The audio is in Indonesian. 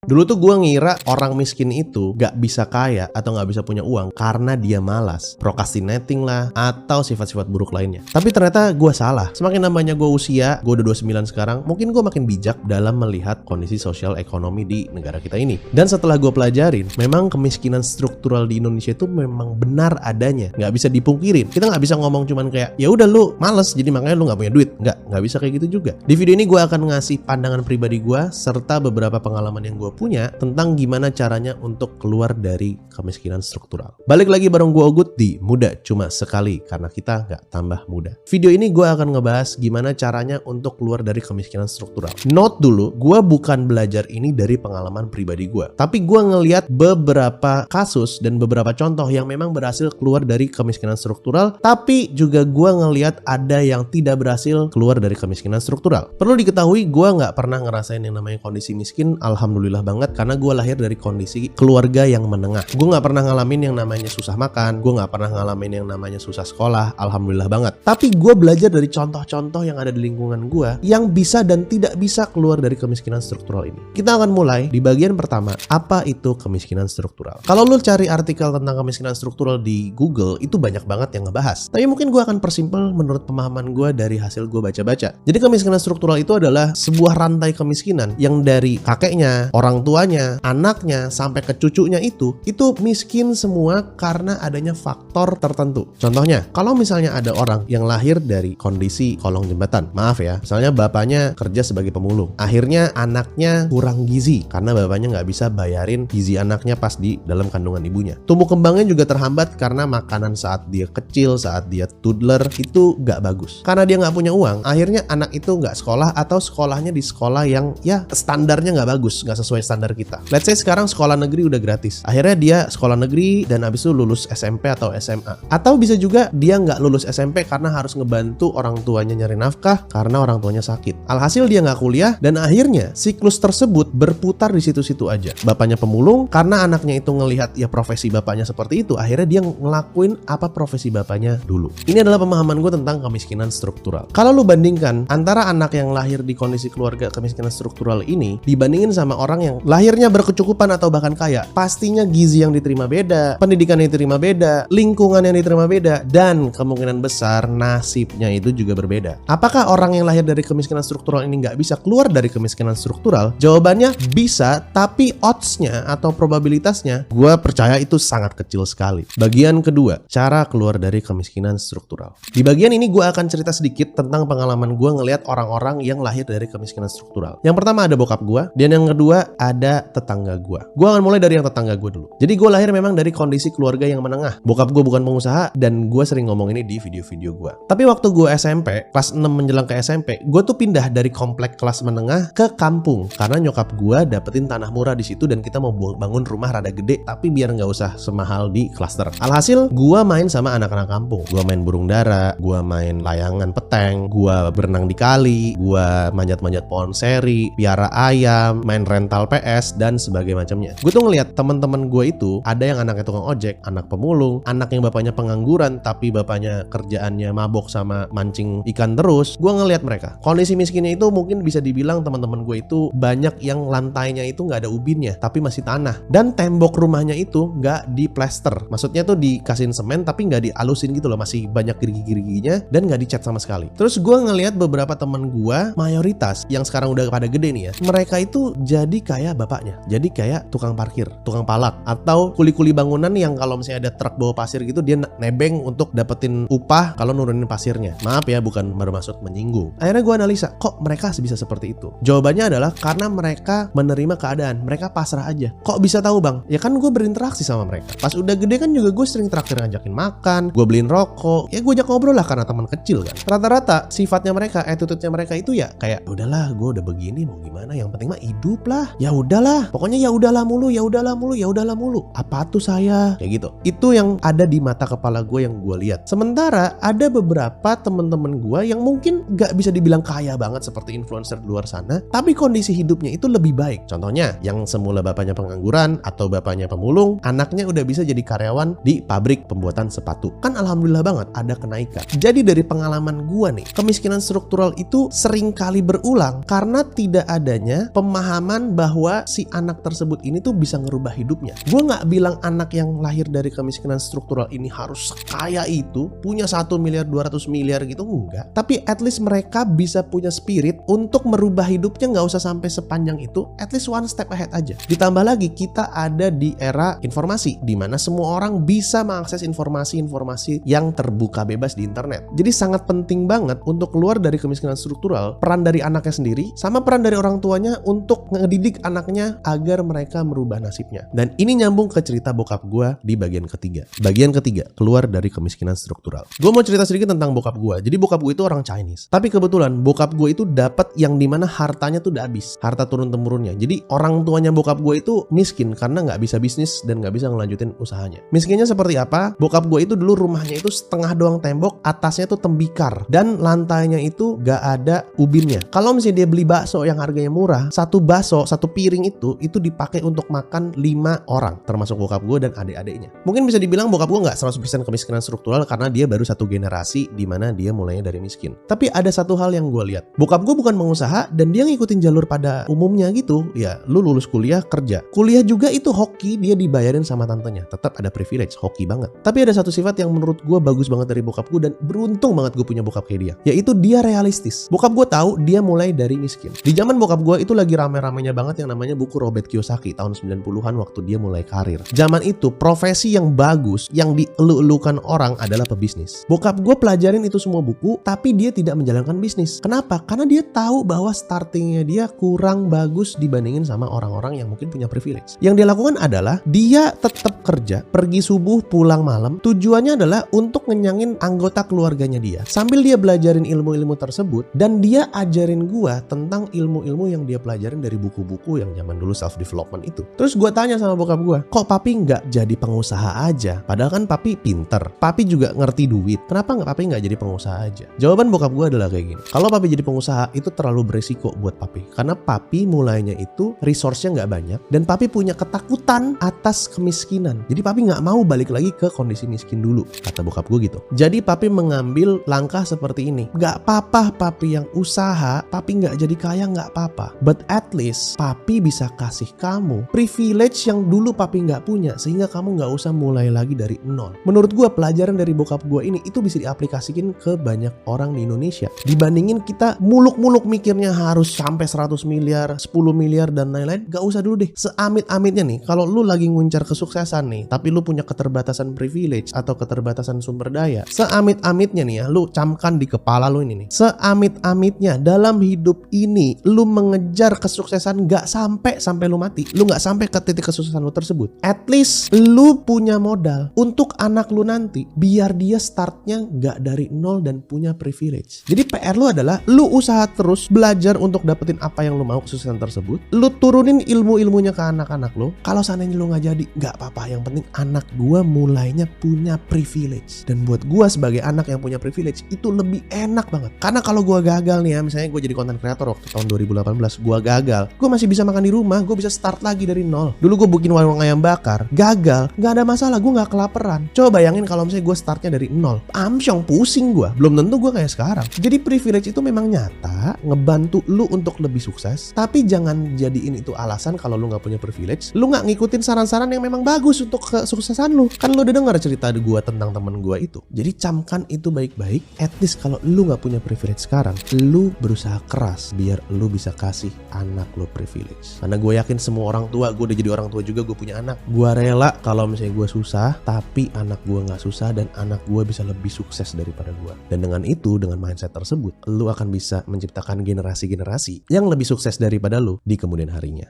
Dulu tuh gue ngira orang miskin itu gak bisa kaya atau gak bisa punya uang karena dia malas, procrastinating lah, atau sifat-sifat buruk lainnya. Tapi ternyata gue salah. Semakin namanya gue usia, gue udah 29 sekarang, mungkin gue makin bijak dalam melihat kondisi sosial ekonomi di negara kita ini. Dan setelah gue pelajarin, memang kemiskinan struktural di Indonesia itu memang benar adanya, gak bisa dipungkirin. Kita gak bisa ngomong cuman kayak, ya udah lu males jadi makanya lu gak punya duit. Gak bisa kayak gitu juga. Di video ini gue akan ngasih pandangan pribadi gue serta beberapa pengalaman yang gue punya tentang gimana caranya untuk keluar dari kemiskinan struktural. Balik lagi bareng gue Ogut di Muda Cuma Sekali, karena kita nggak tambah muda. Video ini gue akan ngebahas gimana caranya untuk keluar dari kemiskinan struktural. Note dulu, gue bukan belajar ini dari pengalaman pribadi gue, tapi gue ngeliat beberapa kasus dan beberapa contoh yang memang berhasil keluar dari kemiskinan struktural, tapi juga gue ngeliat ada yang tidak berhasil keluar dari kemiskinan struktural. Perlu diketahui, gue nggak pernah ngerasain yang namanya kondisi miskin, alhamdulillah banget, karena gue lahir dari kondisi keluarga yang menengah. Gue gak pernah ngalamin yang namanya susah makan, gue gak pernah ngalamin yang namanya susah sekolah, alhamdulillah banget. Tapi gue belajar dari contoh-contoh yang ada di lingkungan gue yang bisa dan tidak bisa keluar dari kemiskinan struktural ini. Kita akan mulai di bagian pertama, apa itu kemiskinan struktural. Kalau lu cari artikel tentang kemiskinan struktural di Google, itu banyak banget yang ngebahas. Tapi mungkin gue akan persimpel menurut pemahaman gue dari hasil gue baca-baca. Jadi kemiskinan struktural itu adalah sebuah rantai kemiskinan yang dari kakeknya, orang tuanya, anaknya, sampai ke cucunya itu miskin semua karena adanya faktor tertentu. Contohnya, kalau misalnya ada orang yang lahir dari kondisi kolong jembatan, maaf ya, misalnya bapaknya kerja sebagai pemulung, akhirnya anaknya kurang gizi karena bapaknya nggak bisa bayarin gizi anaknya pas di dalam kandungan ibunya. Tumbuh kembangnya juga terhambat karena makanan saat dia kecil, saat dia toddler itu nggak bagus. Karena dia nggak punya uang, akhirnya anak itu nggak sekolah atau sekolahnya di sekolah yang ya standarnya nggak bagus, nggak sesuai standar kita. Let's say sekarang sekolah negeri udah gratis. Akhirnya dia sekolah negeri dan abis itu lulus SMP atau SMA. Atau bisa juga dia nggak lulus SMP karena harus ngebantu orang tuanya nyari nafkah karena orang tuanya sakit. Alhasil dia nggak kuliah dan akhirnya siklus tersebut berputar di situ-situ aja. Bapaknya pemulung karena anaknya itu ngelihat ya profesi bapaknya seperti itu. Akhirnya dia ngelakuin apa profesi bapaknya dulu. Ini adalah pemahaman gue tentang kemiskinan struktural. Kalau lu bandingkan antara anak yang lahir di kondisi keluarga kemiskinan struktural ini dibandingin sama orang yang lahirnya berkecukupan atau bahkan kaya, pastinya gizi yang diterima beda, pendidikan yang diterima beda, lingkungan yang diterima beda, dan kemungkinan besar nasibnya itu juga berbeda. Apakah orang yang lahir dari kemiskinan struktural ini nggak bisa keluar dari kemiskinan struktural? Jawabannya bisa, tapi odds-nya atau probabilitasnya gue percaya itu sangat kecil sekali. Bagian kedua, cara keluar dari kemiskinan struktural. Di bagian ini gue akan cerita sedikit tentang pengalaman gue ngelihat orang-orang yang lahir dari kemiskinan struktural. Yang pertama ada bokap gue, dan yang kedua ada tetangga gue. Gue akan mulai dari yang tetangga gue dulu. Jadi gue lahir memang dari kondisi keluarga yang menengah. Bokap gue bukan pengusaha dan gue sering ngomong ini di video-video gue. Tapi waktu gue SMP, kelas 6 menjelang ke SMP, gue tuh pindah dari komplek kelas menengah ke kampung karena nyokap gue dapetin tanah murah di situ dan kita mau bangun rumah rada gede tapi biar nggak usah semahal di klaster. Alhasil gue main sama anak-anak kampung. Gue main burung dara, gue main layangan peteng, gue berenang di kali, gue manjat-manjat pohon seri, piara ayam, main rental PS dan sebagainya macamnya. Gue tuh ngeliat teman-teman gue itu ada yang anaknya tukang ojek, anak pemulung, anak yang bapaknya pengangguran tapi bapaknya kerjaannya mabok sama mancing ikan terus. Gue ngeliat mereka. Kondisi miskinnya itu mungkin bisa dibilang teman-teman gue itu banyak yang lantainya itu nggak ada ubinnya tapi masih tanah dan tembok rumahnya itu nggak di plester. Maksudnya tuh dikasihin semen tapi nggak dialusin gitu loh, masih banyak gerigi-geriginya dan nggak dicat sama sekali. Terus gue ngeliat beberapa teman gue mayoritas yang sekarang udah pada gede nih ya, mereka itu jadi kayak bapaknya, jadi kayak tukang parkir, tukang palak, atau kuli-kuli bangunan yang kalau misalnya ada truk bawa pasir gitu dia nebeng untuk dapetin upah kalau nurunin pasirnya. Maaf ya, bukan bermaksud menyinggung. Akhirnya gue analisa, kok mereka bisa seperti itu? Jawabannya adalah karena mereka menerima keadaan, mereka pasrah aja. Kok bisa tahu bang? Ya kan gue berinteraksi sama mereka. Pas udah gede kan juga gue sering traktir ngajakin makan, gue beliin rokok, ya gue ajak ngobrol lah karena teman kecil kan. Rata-rata sifatnya mereka, attitude-nya mereka itu ya kayak udahlah gue udah begini mau gimana, yang penting mah hidup lah. Ya udahlah, pokoknya ya udahlah mulu, ya udahlah mulu, ya udahlah mulu. Apa tuh saya? Kayak gitu. Itu yang ada di mata kepala gue yang gue lihat. Sementara ada beberapa teman-teman gue yang mungkin gak bisa dibilang kaya banget seperti influencer di luar sana, tapi kondisi hidupnya itu lebih baik. Contohnya, yang semula bapaknya pengangguran atau bapaknya pemulung, anaknya udah bisa jadi karyawan di pabrik pembuatan sepatu. Kan alhamdulillah banget ada kenaikan. Jadi dari pengalaman gue nih, kemiskinan struktural itu sering kali berulang karena tidak adanya pemahaman bahwa bahwa si anak tersebut ini tuh bisa ngerubah hidupnya. Gue nggak bilang anak yang lahir dari kemiskinan struktural ini harus sekaya itu, punya 1 miliar 200 miliar gitu, enggak. Tapi at least mereka bisa punya spirit untuk merubah hidupnya, nggak usah sampai sepanjang itu, at least one step ahead aja. Ditambah lagi kita ada di era informasi, di mana semua orang bisa mengakses informasi-informasi yang terbuka bebas di internet. Jadi sangat penting banget untuk keluar dari kemiskinan struktural, peran dari anaknya sendiri sama peran dari orang tuanya untuk ngedidik anaknya agar mereka merubah nasibnya. Dan ini nyambung ke cerita bokap gue di bagian ketiga. Bagian ketiga, keluar dari kemiskinan struktural. Gue mau cerita sedikit tentang bokap gue. Jadi bokap gue itu orang Chinese. Tapi kebetulan bokap gue itu dapat yang dimana hartanya tuh udah habis, harta turun-temurunnya. Jadi orang tuanya bokap gue itu miskin karena nggak bisa bisnis dan nggak bisa ngelanjutin usahanya. Miskinnya seperti apa? Bokap gue itu dulu rumahnya itu setengah doang tembok, atasnya tuh tembikar dan lantainya itu nggak ada ubinnya. Kalau misalnya dia beli bakso yang harganya murah, satu bakso, satu piring itu dipakai untuk makan 5 orang, termasuk bokap gue dan adik-adiknya. Mungkin bisa dibilang bokap gue nggak 100% kemiskinan struktural karena dia baru satu generasi di mana dia mulainya dari miskin. Tapi ada satu hal yang gue lihat, bokap gue bukan pengusaha dan dia ngikutin jalur pada umumnya gitu. Ya, lu lulus kuliah, kerja. Kuliah juga itu hoki, dia dibayarin sama tantenya. Tetap ada privilege, hoki banget. Tapi ada satu sifat yang menurut gue bagus banget dari bokap gue dan beruntung banget gue punya bokap kayak dia. Yaitu dia realistis. Bokap gue tahu dia mulai dari miskin. Di zaman bokap gue itu lagi rame-ramenya banget yang namanya buku Robert Kiyosaki tahun 90-an waktu dia mulai karir. Zaman itu profesi yang bagus yang dielu-elukan orang adalah pebisnis. Bokap gue pelajarin itu semua buku tapi dia tidak menjalankan bisnis. Kenapa? Karena dia tahu bahwa startingnya dia kurang bagus dibandingin sama orang-orang yang mungkin punya privilege. Yang dia lakukan adalah dia tetap kerja, pergi subuh pulang malam. Tujuannya adalah untuk ngenyangin anggota keluarganya dia. Sambil dia belajarin ilmu-ilmu tersebut dan dia ajarin gua tentang ilmu-ilmu yang dia pelajarin dari buku-buku yang zaman dulu self development itu. Terus gua tanya sama bokap gua, kok papi nggak jadi pengusaha aja? Padahal kan papi pinter, papi juga ngerti duit. Kenapa nggak papi nggak jadi pengusaha aja? Jawaban bokap gua adalah kayak gini. Kalau papi jadi pengusaha itu terlalu beresiko buat papi. Karena papi mulainya itu resource-nya nggak banyak dan papi punya ketakutan atas kemiskinan. Jadi papi nggak mau balik lagi ke kondisi miskin dulu, kata bokap gue gitu. Jadi papi mengambil langkah seperti ini. Nggak apa-apa papi yang usaha, papi nggak jadi kaya nggak apa-apa. But at least papi bisa kasih kamu privilege yang dulu papi nggak punya sehingga kamu nggak usah mulai lagi dari nol. Menurut gue pelajaran dari bokap gue ini itu bisa diaplikasikan ke banyak orang di Indonesia. Dibandingin kita muluk-muluk mikirnya harus sampai 100 miliar, 10 miliar dan lain-lain, gak usah dulu deh. Seamit-amitnya nih, kalau lu lagi nguncar kesuksesan nih, tapi lu punya keterbatasan privilege atau keterbatasan sumber daya, seamit-amitnya nih ya, lu camkan di kepala lu ini nih. Seamit-amitnya dalam hidup ini, lu mengejar kesuksesan gak sampai lu mati. Lu gak sampai ke titik kesuksesan lu tersebut. At least lu punya modal untuk anak lu nanti, biar dia startnya gak dari nol dan punya privilege. Jadi PR lu adalah, lu usaha terus belajar untuk dapetin apa yang lu mau kesuksesan tersebut. Lu turunin ilmu-ilmunya ke anak-anak lu. Kalau seandainya lu gak jadi, gak apa-apa. Yang penting anak gua mulainya punya privilege. Dan buat gua sebagai anak yang punya privilege, itu lebih enak banget. Karena kalau gua gagal nih ya, misalnya gua jadi content creator waktu tahun 2018, gua gagal, gua masih bisa makan di rumah, gua bisa start lagi dari nol. Dulu gua bikin warung ayam bakar, gagal, gak ada masalah, gua gak kelaparan. Coba bayangin kalau misalnya gua startnya dari nol, amsyong, pusing gua. Belum tentu gua kayak sekarang. Jadi privilege itu memang nyata, ngebantu lu untuk lebih sukses, tapi jangan jadiin itu alasan kalau lu gak punya privilege, lu gak ngikutin saran-saran yang memang bagus untuk kesuksesan lu. Kan lu udah dengar cerita gua tentang temen gua itu. Jadi camkan itu baik-baik. At least kalau lu gak punya privilege sekarang, lu berusaha keras biar lu bisa kasih anak lu privilege. Karena gue yakin semua orang tua, gue udah jadi orang tua juga, gue punya anak. Gue rela kalau misalnya gue susah, tapi anak gue gak susah dan anak gue bisa lebih sukses daripada gue. Dan dengan itu, dengan mindset tersebut, lu akan bisa menciptakan generasi-generasi yang lebih sukses daripada lu di kemudian harinya.